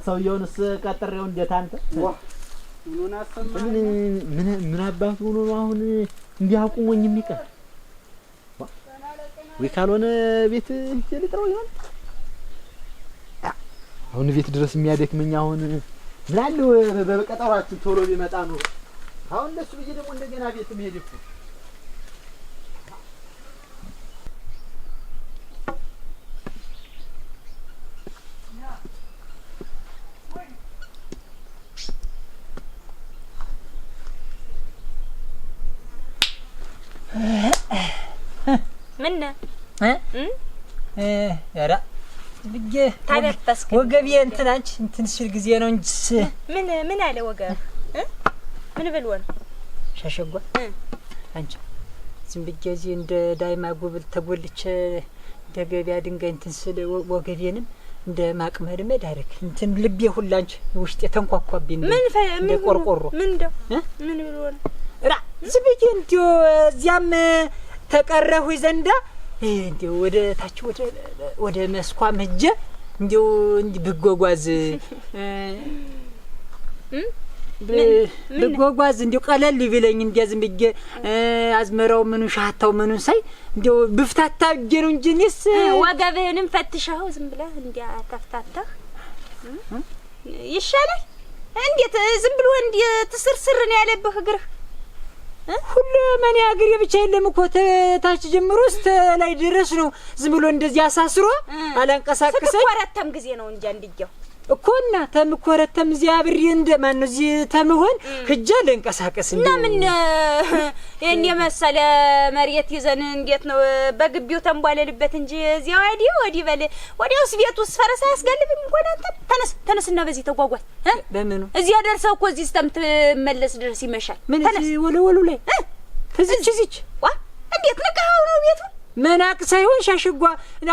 ሰውየውንስ ቀጥሬው እንዴት አንተ ምን አባቱ ሆኖ ነው አሁን እንዲያቁሞኝ የሚቀር ወይ ካልሆነ ቤት ሂጅ ልጥረው ይሆን አሁን ቤት ድረስ የሚያደክመኝ አሁን ምን አለ በቀጠሯችን ቶሎ ቢመጣ ነው። አሁን ለሱ ብዬ ደግሞ እንደገና ቤት መሄድ እኮ ምን ኧረ ብዬ ታበስክ ወገቤ እንትን አንቺ እንትን ሲል ጊዜ ነው እንጂ ምን አለ ወገብ ምን ብሎ ነው ሻሸጓ አንቺ ዝም ብዬ እዚህ እንደ ዳይማ ጉብል ተጎልቼ እንደ ገበያ ድንጋይ እንትን ስል ወገቤንም እንደ ማቅመድመድ አደረክ እንትን ልቤ ሁላ አንቺ ውስጥ የተንኳኳብኝ እንደ ቆርቆሮ ምን እንደው ምን ብሎ ነው ራ ዝም ብዬ እንዲሁ እዚያም ተቀረሁ ዘንዳ እንዲሁ ወደ ታች ወደ መስኳም ሄጄ እንዲሁ እንዲህ ብጓጓዝ ብጓጓዝ እንዲሁ ቀለል ይብለኝ እንዲያ ዝም ብዬ አዝመራው ምኑን ሻታው ምኑን ሳይ እንዲሁ ብፍታታ ብዬ ነው እንጂ እኔስ ወገብህንም ፈትሸው ዝም ብለህ እንዲያ ተፍታታህ ይሻላል። እንዴት ዝም ብሎ እንዲህ ትስርስር ነው ያለብህ እግርህ? ሁሉ ማን ያግሬ ብቻ የለም እኮ ታች ጀምሮ እስከ ላይ ድረስ ነው ዝም ብሎ እንደዚህ አሳስሮ አላንቀሳቀሰኝ። ስትኮረተም ጊዜ ነው እንጂ አንድየው እኮና ተምኮረተም እዚህ አብሬ እንደማን ነው እዚህ ተምሆን ሂጅ ለንቀሳቀስ እና ምን እኔ መሰለ መሬት ይዘን እንዴት ነው በግቢው ተንቧለልበት እንጂ እዚያው ወዲህ በል ወዲያውስ ቤቱስ ፈረስ አያስጋልብም እንኳን አንተ ተነስና በዚህ ተጓጓዝ በምኑ እዚያ ደርሰው እኮ እዚህ ስተምትመለስ ድረስ ይመሻል። ምን እዚህ ወለወሉ ላይ እዚች ዋ እንዴት ነካው ነው ቤቱ መናቅ ሳይሆን ሻሽጓ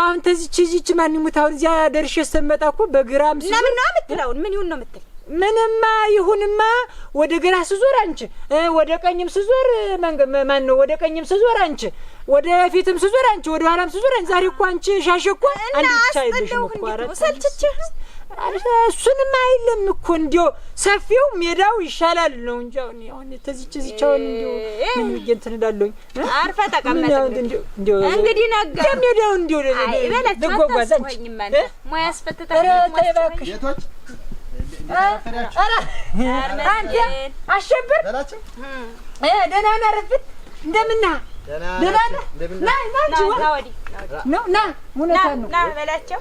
አሁን ተዚች ማን ይሙታው እዚያ ደርሼ ሰመጣ እኮ በግራም እና ምን ነው የምትለው ምን ይሁን ነው የምትል ምንማ ይሁንማ ወደ ግራ ስዞር አንቺ ወደ ቀኝም ስዞር ማን ነው ወደ ቀኝም ስዞር አንቺ ወደ ፊትም ስዞር አንቺ ወደ ኋላም ስዞር ዛሬ እኮ አንቺ ሻሽጓ አንድ ብቻ አይደለም እኮ አረ ሰልችችህ እሱንም አይደለም እኮ እንዲያው ሰፊው ሜዳው ይሻላል ነው እንጂ አሁን ተዚችውን እንዲያው ምን እንትን እንዳለኝ አርፈ ተቀመጥ እንዲያው እንግዲህ ነገ ሜዳው እንዲያው ለጓጓዝ አንቺ ሙያ አስፈተታለህ ተባክሽ ቤቶች አንተ አሸብር ደህና ነህ ረፍት እንደምና ደህና ነህ ና ወዲህ ና ሙነታ ነው ና በላቸው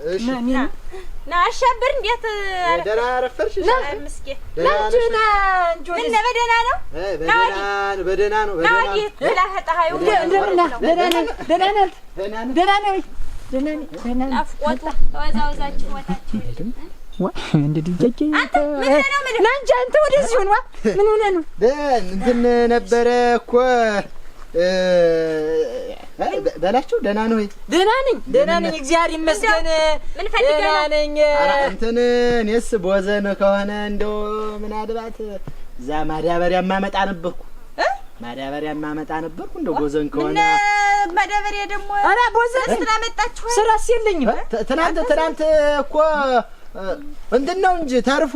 ና አሸብር እንዴት ደህና ረፈርሽ ምስኪ ላንቺና እንጆይ ምን በደህና ነው በደህና ነው ና ወዲህ ትላህጣዩ ደህና አፍቆታ ተወዛወዛችሁ ወታችሁ ናንቺ አንተ ወደዚህ ሆንዋ ምን ሆነ ነው እንትን ነበረ እኮ በላቸው ደህና ነው ወይ? ደህና ነኝ እግዚአብሔር ይመስገን። ምን ፈልገህ ደህና ነኝ። እንትን እኔስ ቦዘን ከሆነ እንደው ምን አድባት እዛ ማዳበሪያ ማመጣ ነበርኩ እንደው ቦዘን ከሆነ ማዳበሪያ ደግሞ ኧረ ቦዘን ስላመጣችሁ ስራስ የለኝም። ትናንት እኮ እንትን ነው እንጂ ተርፎ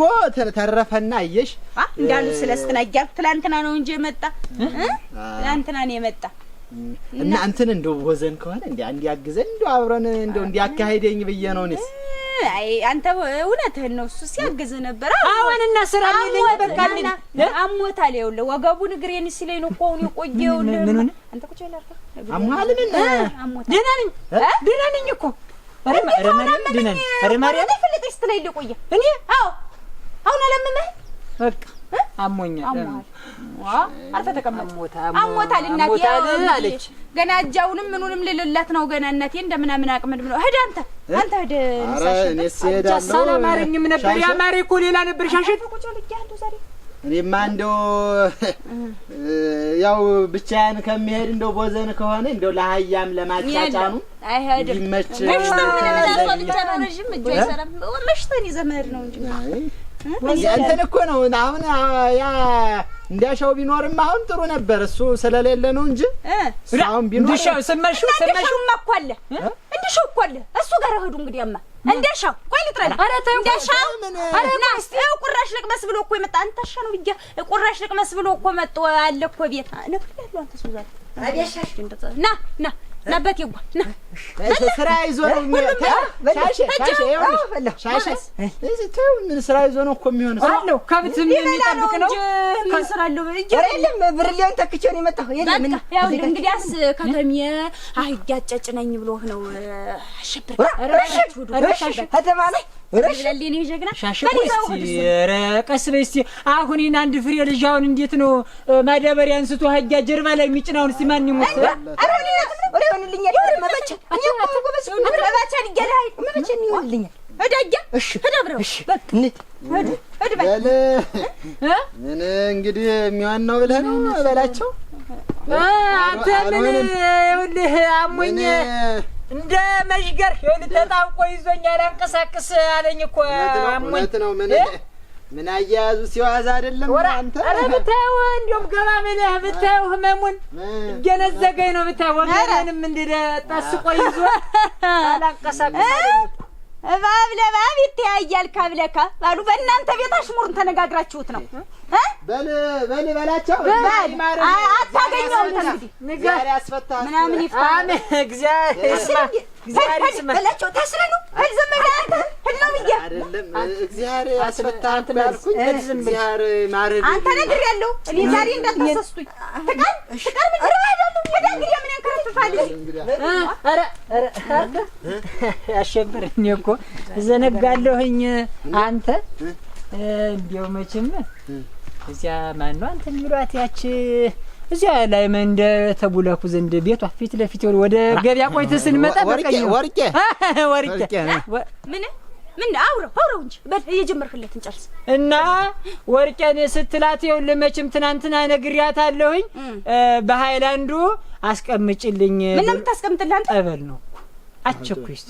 ተረፈና አየሽ እንዳሉ ስለስተና እያልኩ ትላንትና ነው እንጂ የመጣ ትላንትና ነው የመጣ እና እንትን እንደው ቦዘን ከሆነ እንዲያግዘን እንደው አብረን እንደው እንዲያካሂደኝ ብዬ ነው እኔስ አይ አንተ እውነትህን ነው እሱ ሲያግዝ ነበር አሁን እና ስራ የለኝ በቃ አሞታል ይኸውልህ ወገቡን እግሬን ሲለኝ ነው እኮ አሁን የቆየው ምን አንተ ቁጭ ያላርካ አሟልን ደህና ነኝ እኮ አረ ማርያም ፍልጥሽ ስትለኝ ልቆየ እኔ አሁን አላመመህ በቃ አሞኛል አርፈህ ተቀመጥ አሞታል እናቴ አለች ገና እጃውንም ምኑንም ልልላት ነው ገና እናቴ እንደምናምን አቅመድ ብሎ ሄድ አንተ ሄድ እኔስ እሄዳለሁ ሰላም አረኝም ነበር ያ ማሬ እኮ ሌላ ነበር ሻሸት ቁጭ ልያለሁ ዛሬ እኔማ እንደው ያው ብቻዬን ከሚሄድ እንደው ቦዘን ከሆነ እንደው ለሀያም ለማጫጫኑ አይሄድም ይመች መሽተን ይዘመድ ነው እንጂ እንትን እኮ ነው አሁን ያ እንዲያሻው ቢኖርም አሁን ጥሩ ነበር እሱ ስለሌለ ነው እንጂ አሁን ቢኖር እንዲሻው ሰማሽው እኮ አለ እንዲሻው እኮ አለ እሱ ጋር ሄዱ እንግዲያማ እንደሻው ቆይ ልጥራዳ ኧረ ተው እንደሻው ኧረ ናስቴው ቁራሽ ልቅመስ ብሎ እኮ የመጣ አንተሻ ነው ብቻ ቁራሽ ልቅመስ ብሎ እኮ መጥቶ አለ እኮ ቤት ነክለሉ አንተ ሱዛት አዲያሻሽ ና ናበት ይጓ ና ስራ ይዞ ነው ሻሽ ምን ስራ ይዞ ነው እኮ የሚሆነው አለው ከብት ምን የሚጠብቅ ነው ምን ስራ አለው የለም ብርሌውን ተክቼው ነው የመጣው የለም ያው እንግዲያስ ከተሚየ አህያ ጨጭነኝ ብሎ ነው አሸብር ከተማ ላይ ለሌኔ ጀግና ሻሽቆስቲ ረቀስ በስቲ አሁን ይና አንድ ፍሬ ልጅ አሁን እንዴት ነው ማዳበሪያ አንስቶ ሀያ ጀርባ ላይ የሚጭናውን እስቲ ማን ይሞት አረውልኝ መመቸ መመቸ ይገላል መመቸ ይወልኝ እዳያ እሺ እዳብረው በቃ በል ምን እንግዲህ የሚሆን ነው ብለህ ነው በላቸው አንተ ምን ይኸውልህ አሞኝ እንደ መሽገር ይኸውልህ ተጣብቆ ይዞኛል አንቀሳቅስ አለኝ እኮ አሞኝ ነው ምን አያያዙ ሲዋዛ አይደለም አንተ ኧረ ብታየው እንደውም ገባ ብለህ ብታየው ህመሙን እየነዘገኝ ነው ብታየው ወገንም እንደ ጠስቆ ይዞ አላንቀሳቅስ አለኝ እኮ እባብ ለእባብ ይተያያል ካብለካ ባሉ በእናንተ ቤት አሽሙርን ተነጋግራችሁት ነው በላቸው አታገኘውም እንግዲህ ንገር ያስፈታ ምናምን ይፍታል እግዚአብሔር ይስማ በላቸው ታስረ ነው ዝም ብለህ አንተ ህልም ይያ አይደለም እግዚአብሔር ያስፈታ አንተ ያልኩኝ እግዚአብሔር ማረድ አንተ ነገር ያለው እኔ ዛሬ እንዳትሰስቱኝ ተቃል ምን እራዳለሁ ወዳንግዲያ ምን ያንከረፍፋል ኧረ አሸብርኝ እኮ ዘነጋለሁኝ አንተ እንዴው መቼም እዚያ ማን ነው አንተ የሚሏት ያቺ እዚያ ላይ መንደር ተቡለኩ ዘንድ ቤቷ ፊት ለፊት ወደ ገበያ ቆይተህ ስንመጣ በቀኝ ወርቄ ምን አውራው እንጂ በል የጀመርክለትን ጨርስ እና ወርቄን ስትላት ይኸውልህ መቼም ትናንትና ነግሬያታለሁኝ በሃይላንዱ አስቀምጭልኝ ምን የምታስቀምጥልህ አንተ ጠበል ነው አቸኩሽ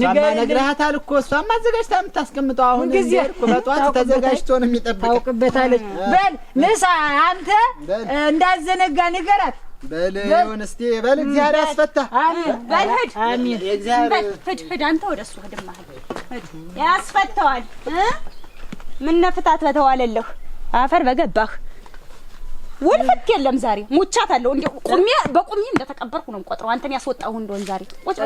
ንገር ነግረሃታል እኮ እሷም አዘጋጅታ የምታስቀምጠው አሁን ጊዜ እኮ በጧት ተዘጋጅቶ ነው የሚጠብቀው ታውቅበታለች በል ንሳ አንተ እንዳዘነጋ ንገራት በል ይሁን እስቲ በል እግዚአብሔር ያስፈታ አሜን በል ሂድ አሜን እግዚአብሔር ሂድ አንተ ወደሱ ሂድማ ያስፈታዋል ምን ነፍታት በተዋለልህ አፈር በገባህ ወልፈት የለም ዛሬ ሙቻታለሁ እንዴ በቁሜ እንደተቀበርኩ ነው ቆጥረው አንተን ያስወጣው እንደሆነ ዛሬ ቁጭ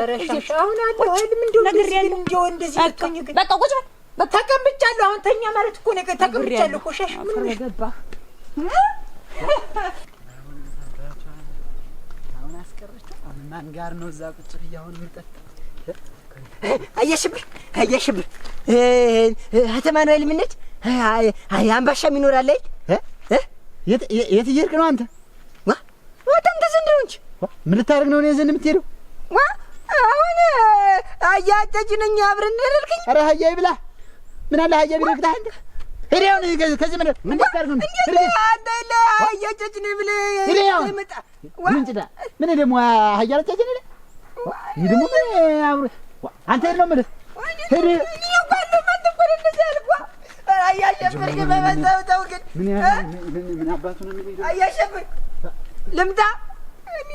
አሁን አለ አይደል እንደው ነገር እንደው እንደዚህ ልከኝ በቃ ቁጭ በቃ ተቀምጫለሁ አሁን ተኛ ማለት እኮ ነው ተቀምጫለሁ ቆሻሽ ምን ገባህ አሁን አስቀረችው አሁን ማን ጋር ነው እዛ ቁጭ ብዬ አሁን የምጠጣው አየሽብር አተማኑኤል ምንጭ አምባሻ ይኖራል የት እየሄድክ ነው አንተ ወጣንተ ዘንድ ነው እንጂ ምን ልታደርግ ነው እኔ ዘንድ የምትሄደው አሁን አያጨጅ ነኝ አብረን እንደልከኝ ኧረ ሀያ ይብላ ምን አለ ሀያ ቢረግዳ አንተ ሄደው ከዚህ ምን ልታደርግ ነው አንተ ለ አያጨጅ ነኝ ብለህ ይመጣ ምን ጭዳ ምን ደግሞ ሀያ አጨጅ ነኝ ይሄ ደግሞ ምን አብሮ አንተ ነው የምልህ ሄደ ይባለው ማተቆረ እንደዚህ አልኳ አያሸብር በመጣው ተውግን ምን አባቱ ነው የሚለው አያሸብር ልምጣ እኔ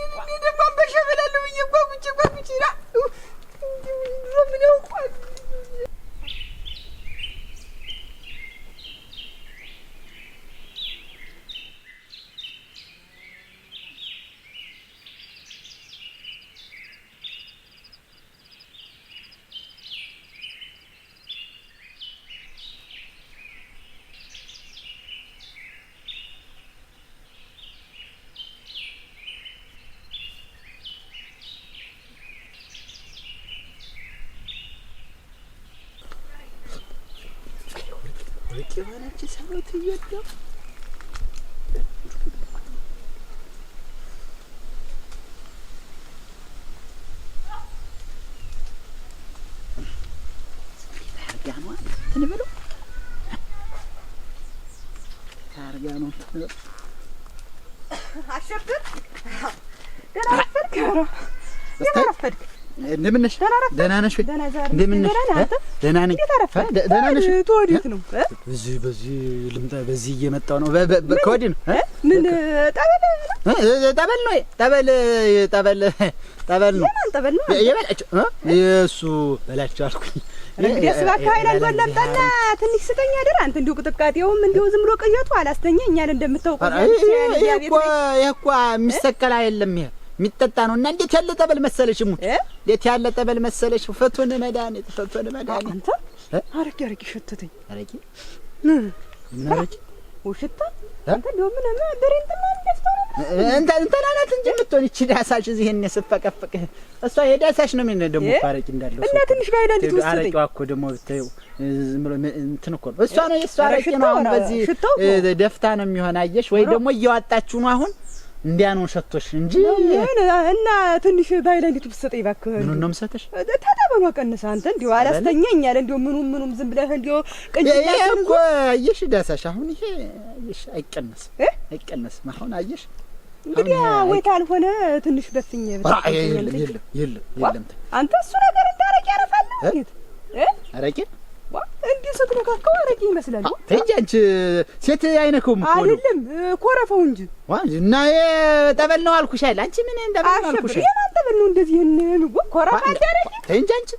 ደግሞ በሸበላለው ይጓጉጭ ራ ምን ነው ቆይ የሆነች ሰውት እየደው ታርጋማ ትንበሉ ታርጋማ አሸብር ደህና ረፈድክ እንደምን ነሽ? ደህና ነሽ ወይ? እንደምን ነሽ? ደህና ነኝ። ደህና ነሽ? ወዴት ነው? በዚህ ልምጣ። በዚህ እየመጣሁ ነው። ከወዲህ ነው። ምን ጠበል ነው? ጠበል ነው። የማን ጠበል ነው? የበላቸው የእሱ በላቸው አልኩኝ። እንግዲህ ስባካ ኃይላል ወለምጣና ትንሽ ስጠኝ አይደል? አንተ እንዲሁ ቅጥቃጤውም እንዲሁ ዝም ብሎ ቅየቱ አላስተኛ እኛን እንደምታውቀው ይሄ እኮ የሚሰቀል አይደለም ይሄ የሚጠጣ ነው። እና እንዴት ያለ ጠበል መሰለሽ ሙት እንዴት ያለ ጠበል መሰለሽ ፍቱን መድኃኒት አንተ አረቂ ሸተተኝ አረቂ ምን አረቂ ወሽታ አንተ እንደው ምን በሬንተና እንደፍተው ነው እንትን አላት እንጂ የምትሆን ይቺ ዳሳሽ እዚህ እኔ ስፈቀፍቅ እሷ የዳሳሽ ነው። ምን ደግሞ አረቂ እንዳለው እና ትንሽ ባይላንት ውስጥ አረቂዋ እኮ ደግሞ ብታዩ ዝም ብሎ እንትን እኮ እሷ ነው የእሷ አረቂ ነው። አሁን በዚህ ደፍታ ነው የሚሆን አየሽ ወይ ደግሞ እያዋጣችሁ ነው አሁን እንዲያ ነው ሸቶሽ እንጂ እና ትንሽ ባይላንት ውስጥ ሰጠኝ እባክህ። ምን ነው የምሰጥሽ? ታዳበኗ ቀንሳ አንተ እንዲሁ አላስተኛኝ አለ እንዲሁ ምኑም ዝም ብለህ እንዲሁ ቅንጭና እኮ አየሽ ዳሳሽ አሁን ይሄ አየሽ አይቀነስም አሁን አየሽ እንግዲህ ወይ ታልሆነ ትንሽ በፍኝ የለም አንተ እሱ ነገር እንዳረቂ ያረፋል ማለት አረቂ እንዲህ ስትነካከው አረቂ ይመስላል። እንጂ አንቺ ሴት አይነከውም እኮ አይደለም ኮረፈው እንጂ እና ጠበል ነው አልኩሽ አይደል? አንቺ ምን እንደበል ነው አልኩሽ? የማን ጠበል ነው እንደዚህ ኮረፋ እንዳረቂ? እንጂ አንቺ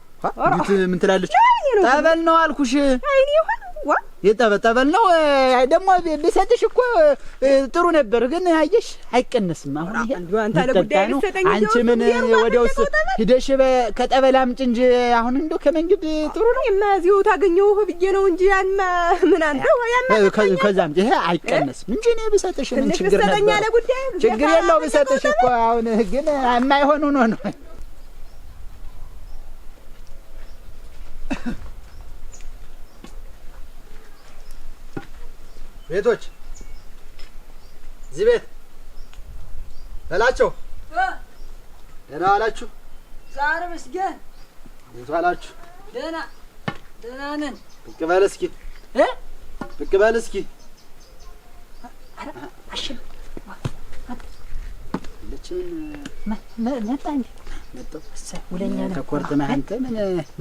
ምን ትላለች? ጠበል ነው አልኩሽ። አይኔ ይሁን የጠበል ነው ደግሞ ቢሰጥሽ እኮ ጥሩ ነበር፣ ግን አየሽ አይቀነስም። አሁን ይሄ አንተ ለጉዳይ ልትሰጠኝ አንቺ ምን ወዲያውስ ሂደሽ ከጠበል አምጪ እንጂ አሁን እንደው ከመንገድ ጥሩ ነው የማዚው ታገኘው ብዬ ነው እንጂ ያማ ምን አንተ ከዛም ይሄ አይቀነስም እንጂ እኔ ብሰጥሽ ምን ችግር ነበር? ችግር የለው ብሰጥሽ እኮ አሁን ግን የማይሆን ሆኖ ነው። ቤቶች እዚህ ቤት በላቸው። ደህና ዋላችሁ? ዛሬ መስገን ቤት ዋላችሁ? ደህና ነን። ብቅ በል እስኪ ብቅ በል እስኪ። አሽም ለችን መጣ እንዴ? መጣው ሁለኛ ነው ተቆርጥና አንተ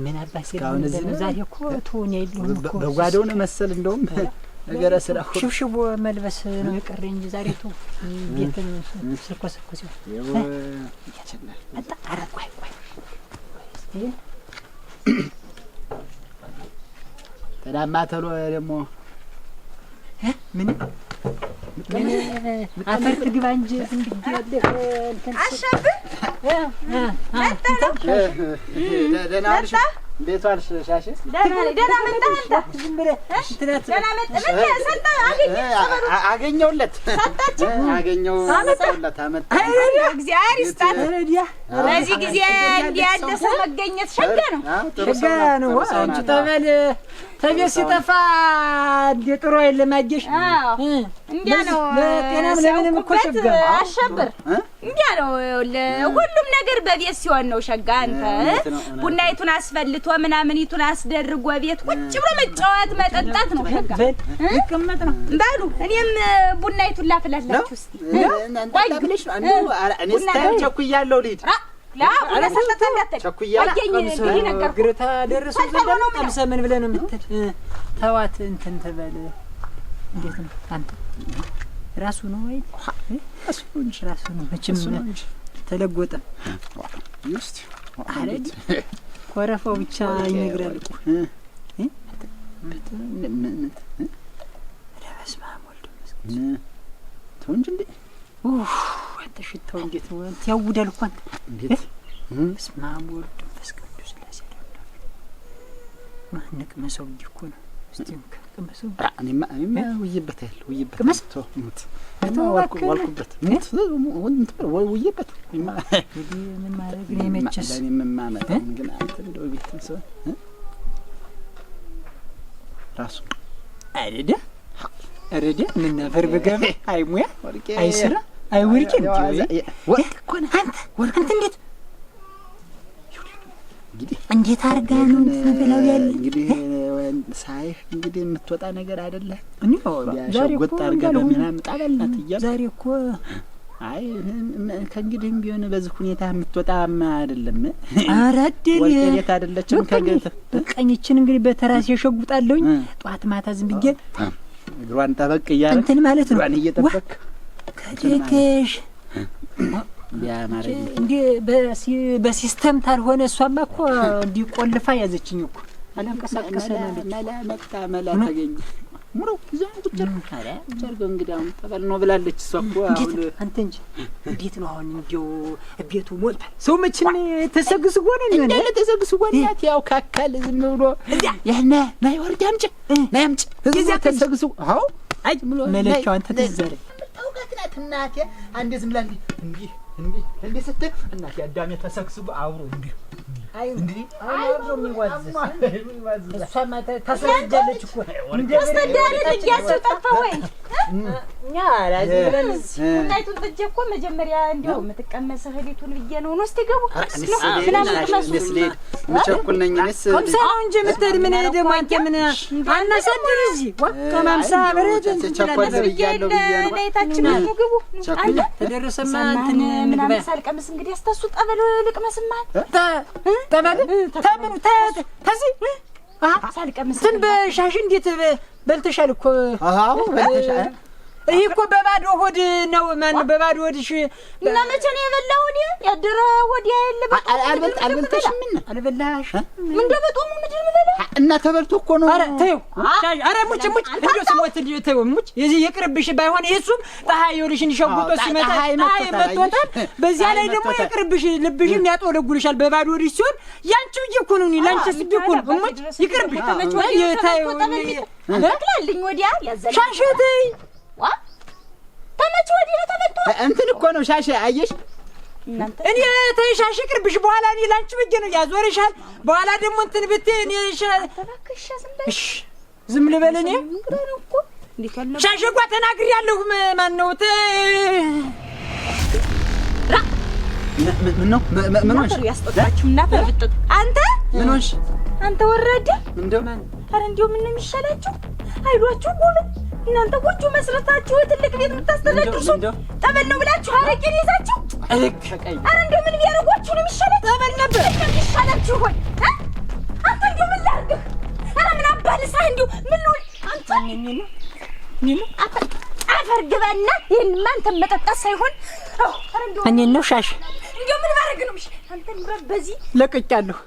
ምን አባሴ ካሁን እዚህ ነው ዛሬ እኮ ቶኛ የለውም እኮ በጓዳው ነው መሰል እንደውም ነገረ ስራ ሽብሽቦ መልበስ ነው የቀረኝ እንጂ ዛሬ ቶ ቤትን ስርኮስ ይኸው ይችላል። መጣ ቆይ ተዳማ ተሎ ደግሞ ምን አፈር ትግባ እንጂ ዝም ብዬ እንትን አሸብር ደህና ዋልሽ? እንዴት ዋልሽ ሻሽ? ደህና መጣህ አንተ? ዝም ብለህ ደህና መጣህ? ምን ሰጠህ? አገኘሁለት አመጣሁለት እግዚአብሔር ይስጣት። በዚህ ጊዜ እንዲህ ያለ ሰው መገኘት ሸጋ ነው። ሸጋ ነው። አንቺ ጠበል ተቤት ሲጠፋ እንደ ጥሩ አይደለም። አየሽ እንዲያ ነው። ለጤናም ለምንም እኮ ሸጋ አሸብር እንዲያ ነው። ሁሉም ነገር በቤት ሲሆን ነው ሸጋ። አንተ ቡናይቱን አስፈልቶ ምናምኒቱን አስደርጎ ቤት ቁጭ ብሎ መጫወት መጠጣት ነው ሸጋ። ይቀመጥ ነው ባሉ እኔም ቡናይቱን ላፍላላችሁ እስቲ ቆይ ብለሽ አንዱ እኔ ስታየው ቸኩያለሁ ልሂድ ላ ሰጠታ እንዳትል ቸኩያለሁ አገኘ ነገር ግርታ ደረሱ ዘንድ ቀምሰ ምን ብለህ ነው የምትል? ተዋት እንትን ተበል። እንዴት ነው አንተ ራሱ ነው ወይ ራሱ ነው መቼም ተለጎጠ ይስት አረድ ኮረፋው ብቻ ይነግራል እኮ ለበስማ ወልዶ መስጊድ ተው እንጂ እንዴ አንተ ሽታው እንዴት ነው ያውዳል እኮ አንተ እንዴት በስማ ወልዶ መስጊድ ስለሰደው ማንቅ መሰው እኮ ነው እስቲም ከመሰው እኔማ ውይበታለሁ ከመሰው ሙት ዋልኩበት ሙት ውይበት ምን ማድረግ ነው የመቸስ ለኔ መማመጥ ግን አንተ እንደው ቤት ሰው ራሱ አረደ ምን ነበር በገበ አይ ሙያ አይ ስራ አይ ወርቄ ወርቅ እኮ አንተ እንዴት እንዴት አርጋ ነው ተፈላው ያለ እንግዲህ ሳይህ እንግዲህ የምትወጣ ነገር አይደለ እኔ ዛሬ ወጣ አርጋ በመናም ጣበላት እያለ ዛሬ እኮ አይ ከእንግዲህም ቢሆን በዚህ ሁኔታ የምትወጣማ አይደለም። አራደል ወልቄት አይደለችም። ከገተ ቀኝችን እንግዲህ በተራስ የሸጉጣለሁኝ ጧት ማታ ዝም ብዬ እግሯን ጠበቅ እያለ እንትን ማለት ነው እግሯን እየጠበቅ ከደከሽ ቢያማረኝ እንዴ በሲስተም ታልሆነ እሷማ እኮ እንዲቆልፋ ያዘችኝ እኮ አላንቀሳቀሰናለች። መላ ተገኘ ሙሮ ይዛን ቁጭ አረ ጀርገው እንግዲህ አሁን ጠበል ነው ብላለች። እሷ እኮ አሁን አንተ እንጂ እንዴት ነው አሁን እንዴው ቤቱ ሞልቷል። ሰው መቼም ተሰግስጎ ነው እንዴ ተሰግስጎ ነው ያው ካካል ዝም ብሎ ያና ናይ ወርድ አምጪ ናይ አምጪ እዛ ተሰግስጎ አዎ አይ ብሎ መለቻው አንተ ተዘረ ታውቃትና ስትላት እናቴ አንዴ ዝም ብላ እንዲህ ስትል እናቴ አዳሜ ተሰክስቦ አብሮ እንዲህ እንዲህ አብሮ የሚዋዝስ እሷማ ታስረጃለች እኮ ተስተዳደር እያስጠፋ ወይ እኛ ላዚህ ብለን እናይቱን ጥጄ እኮ መጀመሪያ እንዲያው የምትቀመሰ ህሊቱን ብዬ ነው እስቲ ገቡ ምቸኩል ነኝ እኔስ ከምሳ ነው እንጂ የምትሄድ ምን ደግሞ አንተ ምን አናሳድር እዚህ ከማምሳ ብረት ብያለሁ ላይታችን ነው ግቡ አንተ ተደረሰማ እንትን ምናምን ሳልቀምስ እንግዲህ አስተሱ ጠበል ልቅመስማ ጠበል ታምኑ ታዚ ሳልቀምስ እንትን በሻሽ እንዴት በልተሻል እኮ አዎ በልተሻል ይሄ እኮ በባዶ ሆድ ነው ማን በባዶ ሆድሽ እና መቼ ነው የበላው እኔ ያደረ ሆድ ያለ አልበልተሽም ምን አልበላሽ ምን ደበጦሙ ምድር ምበላ እና ተበልቶ እኮ ነው አረ ተይው አረ ሙጭ እንደው ስሞት ተይው ሙጭ የዚህ የቅርብሽ ባይሆን እሱም ፀሐይ ይኸውልሽ እንዲሸጉጦ ሲመጣ ፀሐይ መጥቶታል በዚያ ላይ ደግሞ የቅርብሽ ልብሽም ያጦለጉልሻል በባዶ ሆድሽ ሲሆን ያንቺ እኮ ነው ላንቺስ እኮ ነው ሙጭ ይቅርብሽ ተይው ተክላልኝ ወዲያ ያዘላ ሻሽተይ ዋ ተመች ወዲህ ተመጣ እንትን እኮ ነው ሻሽ አየሽ እናንተ እኔ ተሻሽ ቅርብሽ በኋላ እኔ ላንቺ ብዬ ነው ያዞርሻል በኋላ ደግሞ እንትን ብትይ እኔ ተባክሽ እሺ ዝም ልበል እኔ ነው እኮ እንዴት ያለው ሻሽጓ ተናግሬያለሁ ማን ነው ምን ነው ምን ሆንሽ ያስጠጣችሁ እና ተብጥጥ አንተ ምን ሆንሽ አንተ ወረደ እንደው አረ እንደው ምን ነው የሚሻላችሁ አይሏችሁ ሁሉ እናንተ ጎጆ መስረታችሁ ትልቅ ቤት የምታስተዳድሩ ሰው ጠበል ነው ብላችሁ አረቄን ይዛችሁ ልክ አረ እንደው ምን ቢያረጓችሁ ነው የሚሻላችሁ ጠበል ነበር የሚሻላችሁ ሆይ አንተ እንደው ምን ላድርግ አረ ምን አባልሳ እንደው ምን ነው አንተ ምን አፈር ግባና ይሄን ማንተ መጠጣት ሳይሆን አረ እንደው እኔ ነው ሻሽ እንደው ምን ባረግ ነው አንተ በዚህ ለቅቄያለሁ